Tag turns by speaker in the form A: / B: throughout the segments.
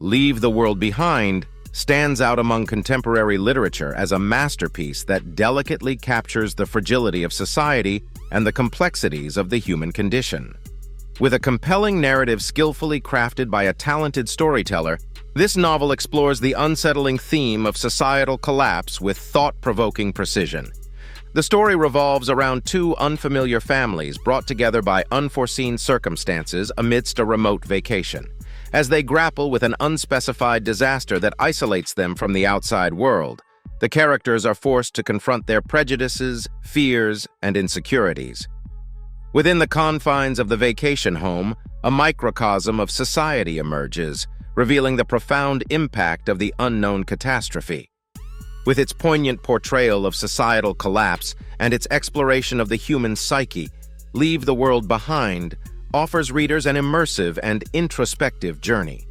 A: Leave the World Behind stands out among contemporary literature as a masterpiece that delicately captures the fragility of society and the complexities of the human condition. With a compelling narrative skillfully crafted by a talented storyteller, this novel explores the unsettling theme of societal collapse with thought-provoking precision. The story revolves around two unfamiliar families brought together by unforeseen circumstances amidst a remote vacation. As they grapple with an unspecified disaster that isolates them from the outside world, the characters are forced to confront their prejudices, fears, and insecurities. Within the confines of the vacation home, a microcosm of society emerges, revealing the profound impact of the unknown catastrophe. With its poignant portrayal of societal collapse and its exploration of the human psyche, Leave the World Behind offers readers an immersive and introspective journey.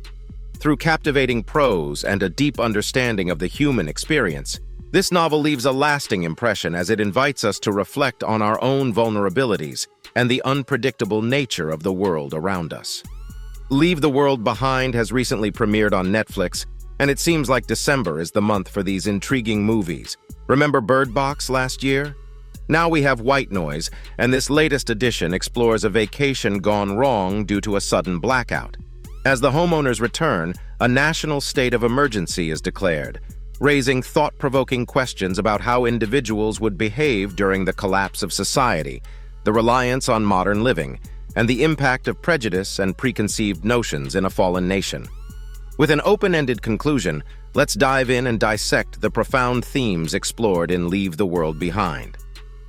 A: Through captivating prose and a deep understanding of the human experience, this novel leaves a lasting impression as it invites us to reflect on our own vulnerabilities and the unpredictable nature of the world around us. Leave the World Behind has recently premiered on Netflix, and it seems like December is the month for these intriguing movies. Remember Bird Box last year? Now we have White Noise, and this latest edition explores a vacation gone wrong due to a sudden blackout. As the homeowners return, a national state of emergency is declared, raising thought-provoking questions about how individuals would behave during the collapse of society, the reliance on modern living, and the impact of prejudice and preconceived notions in a fallen nation. With an open-ended conclusion, let's dive in and dissect the profound themes explored in Leave the World Behind.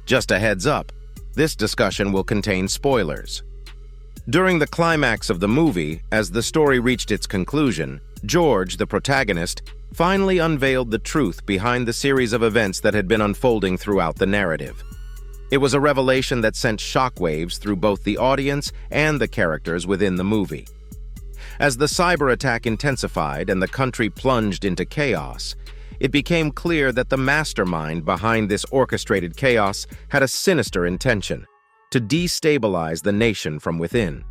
A: Just a heads up, this discussion will contain spoilers. During the climax of the movie, as the story reached its conclusion, George, the protagonist, finally unveiled the truth behind the series of events that had been unfolding throughout the narrative. It was a revelation that sent shockwaves through both the audience and the characters within the movie. As the cyber attack intensified and the country plunged into chaos, it became clear that the mastermind behind this orchestrated chaos had a sinister intention: to destabilize the nation from within.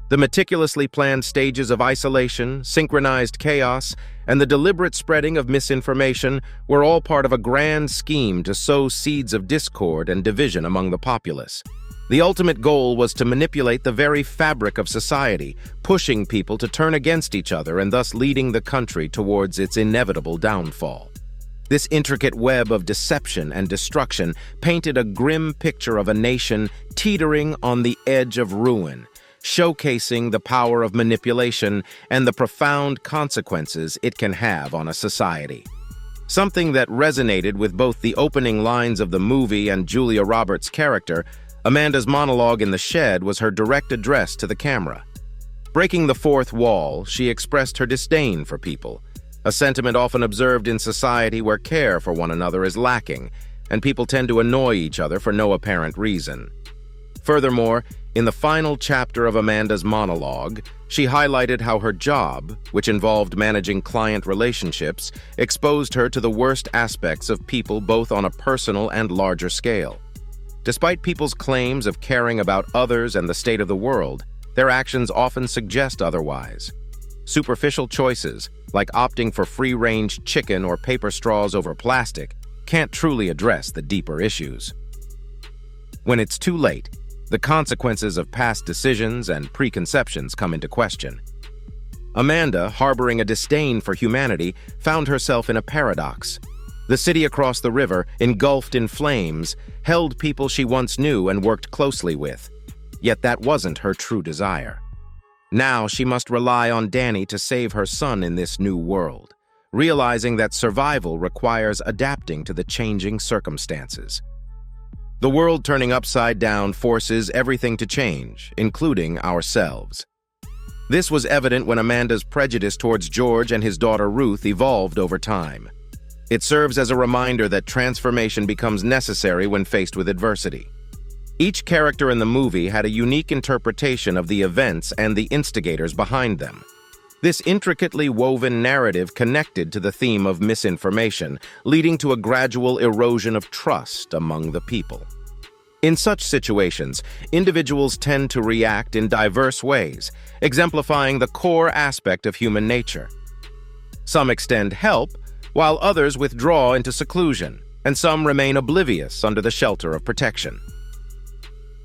A: The meticulously planned stages of isolation, synchronized chaos, and the deliberate spreading of misinformation were all part of a grand scheme to sow seeds of discord and division among the populace. The ultimate goal was to manipulate the very fabric of society, pushing people to turn against each other and thus leading the country towards its inevitable downfall. This intricate web of deception and destruction painted a grim picture of a nation teetering on the edge of ruin, showcasing the power of manipulation and the profound consequences it can have on a society. Something that resonated with both the opening lines of the movie and Julia Roberts' character, Amanda's monologue in the shed, was her direct address to the camera. Breaking the fourth wall, she expressed her disdain for people, a sentiment often observed in society where care for one another is lacking, and people tend to annoy each other for no apparent reason. Furthermore, in the final chapter of Amanda's monologue, she highlighted how her job, which involved managing client relationships, exposed her to the worst aspects of people both on a personal and larger scale. Despite people's claims of caring about others and the state of the world, their actions often suggest otherwise. Superficial choices, like opting for free-range chicken or paper straws over plastic, can't truly address the deeper issues. When it's too late, the consequences of past decisions and preconceptions come into question. Amanda, harboring a disdain for humanity, found herself in a paradox. The city across the river, engulfed in flames, held people she once knew and worked closely with. Yet that wasn't her true desire. Now she must rely on Danny to save her son in this new world, realizing that survival requires adapting to the changing circumstances. The world turning upside down forces everything to change, including ourselves. This was evident when Amanda's prejudice towards George and his daughter Ruth evolved over time. It serves as a reminder that transformation becomes necessary when faced with adversity. Each character in the movie had a unique interpretation of the events and the instigators behind them. This intricately woven narrative connected to the theme of misinformation, leading to a gradual erosion of trust among the people. In such situations, individuals tend to react in diverse ways, exemplifying the core aspect of human nature. Some extend help, while others withdraw into seclusion, and some remain oblivious under the shelter of protection.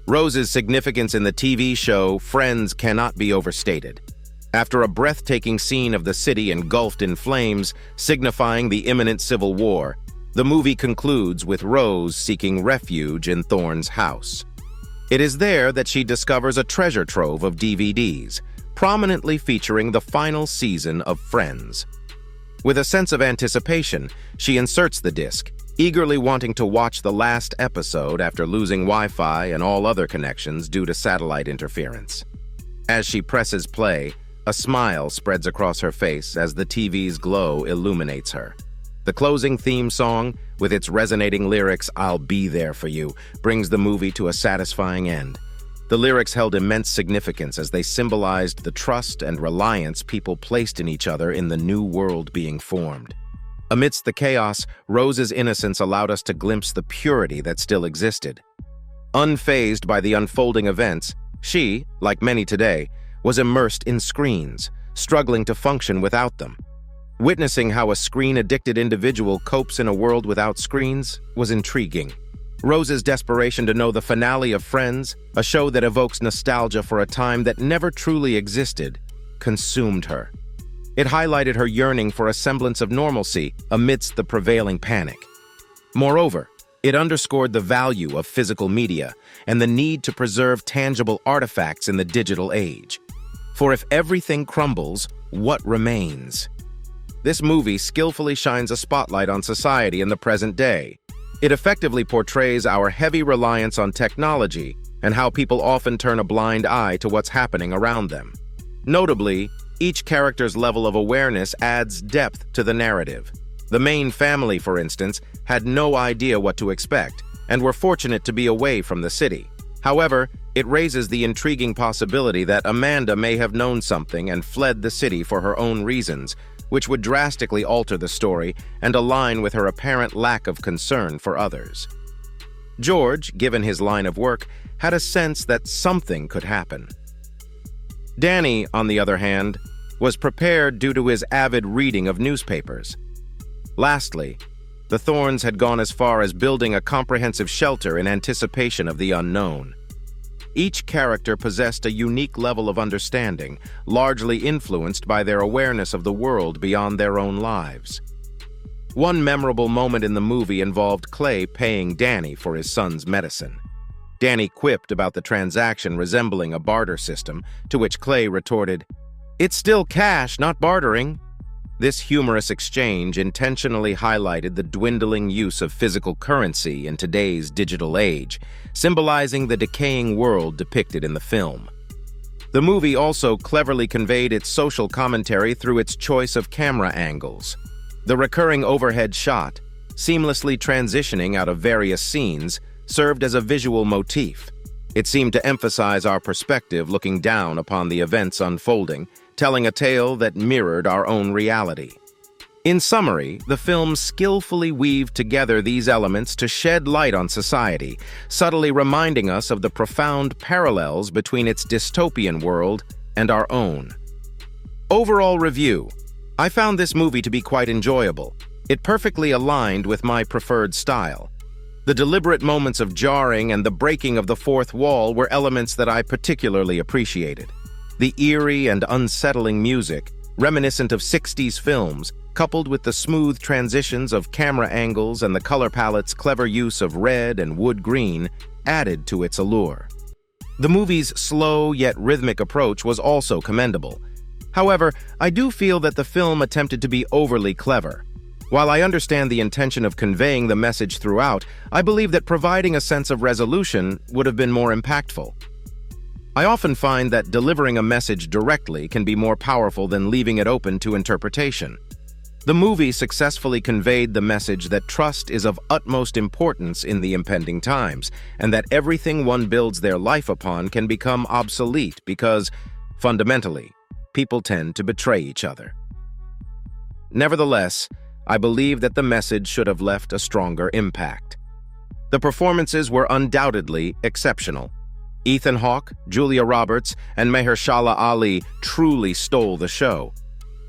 A: Rose's significance in the TV show Friends cannot be overstated. After a breathtaking scene of the city engulfed in flames, signifying the imminent civil war, the movie concludes with Rose seeking refuge in Thorne's house. It is there that she discovers a treasure trove of DVDs, prominently featuring the final season of Friends. With a sense of anticipation, she inserts the disc, eagerly wanting to watch the last episode after losing Wi-Fi and all other connections due to satellite interference. As she presses play, a smile spreads across her face as the TV's glow illuminates her. The closing theme song, with its resonating lyrics, "I'll be there for you," brings the movie to a satisfying end. The lyrics held immense significance as they symbolized the trust and reliance people placed in each other in the new world being formed. Amidst the chaos, Rose's innocence allowed us to glimpse the purity that still existed. Unfazed by the unfolding events, she, like many today, was immersed in screens, struggling to function without them. Witnessing how a screen-addicted individual copes in a world without screens was intriguing. Rose's desperation to know the finale of Friends, a show that evokes nostalgia for a time that never truly existed, consumed her. It highlighted her yearning for a semblance of normalcy amidst the prevailing panic. Moreover, it underscored the value of physical media and the need to preserve tangible artifacts in the digital age. For if everything crumbles, what remains? This movie skillfully shines a spotlight on society in the present day. It effectively portrays our heavy reliance on technology and how people often turn a blind eye to what's happening around them. Notably, each character's level of awareness adds depth to the narrative. The main family, for instance, had no idea what to expect and were fortunate to be away from the city. However, it raises the intriguing possibility that Amanda may have known something and fled the city for her own reasons, which would drastically alter the story and align with her apparent lack of concern for others. George, given his line of work, had a sense that something could happen. Danny, on the other hand, was prepared due to his avid reading of newspapers. Lastly, the Thornes had gone as far as building a comprehensive shelter in anticipation of the unknown. Each character possessed a unique level of understanding, largely influenced by their awareness of the world beyond their own lives. One memorable moment in the movie involved Clay paying Danny for his son's medicine. Danny quipped about the transaction resembling a barter system, to which Clay retorted, "It's still cash, not bartering." This humorous exchange intentionally highlighted the dwindling use of physical currency in today's digital age, symbolizing the decaying world depicted in the film. The movie also cleverly conveyed its social commentary through its choice of camera angles. The recurring overhead shot, seamlessly transitioning out of various scenes, served as a visual motif. It seemed to emphasize our perspective looking down upon the events unfolding, telling a tale that mirrored our own reality. In summary, the film skillfully weaved together these elements to shed light on society, subtly reminding us of the profound parallels between its dystopian world and our own. Overall review: I found this movie to be quite enjoyable. It perfectly aligned with my preferred style. The deliberate moments of jarring and the breaking of the fourth wall were elements that I particularly appreciated. The eerie and unsettling music, reminiscent of 60s films, coupled with the smooth transitions of camera angles and the color palette's clever use of red and wood green, added to its allure. The movie's slow yet rhythmic approach was also commendable. However, I do feel that the film attempted to be overly clever. While I understand the intention of conveying the message throughout, I believe that providing a sense of resolution would have been more impactful. I often find that delivering a message directly can be more powerful than leaving it open to interpretation. The movie successfully conveyed the message that trust is of utmost importance in the impending times, and that everything one builds their life upon can become obsolete because, fundamentally, people tend to betray each other. Nevertheless, I believe that the message should have left a stronger impact. The performances were undoubtedly exceptional. Ethan Hawke, Julia Roberts, and Mahershala Ali truly stole the show.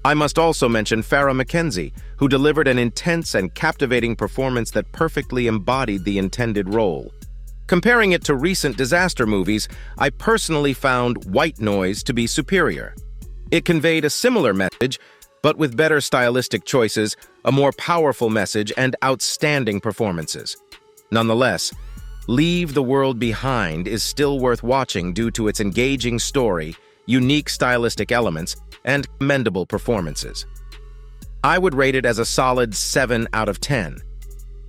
A: I must also mention Farrah McKenzie, who delivered an intense and captivating performance that perfectly embodied the intended role. Comparing it to recent disaster movies, I personally found White Noise to be superior. It conveyed a similar message, but with better stylistic choices, a more powerful message, and outstanding performances. Nonetheless, Leave the World Behind is still worth watching due to its engaging story, unique stylistic elements, and commendable performances. I would rate it as a solid 7 out of 10.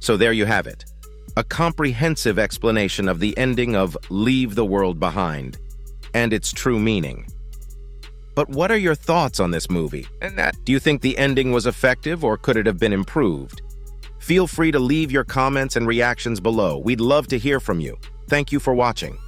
A: So there you have it. A comprehensive explanation of the ending of Leave the World Behind and its true meaning. But what are your thoughts on this movie? Do you think the ending was effective, or could it have been improved? Feel free to leave your comments and reactions below. We'd love to hear from you. Thank you for watching.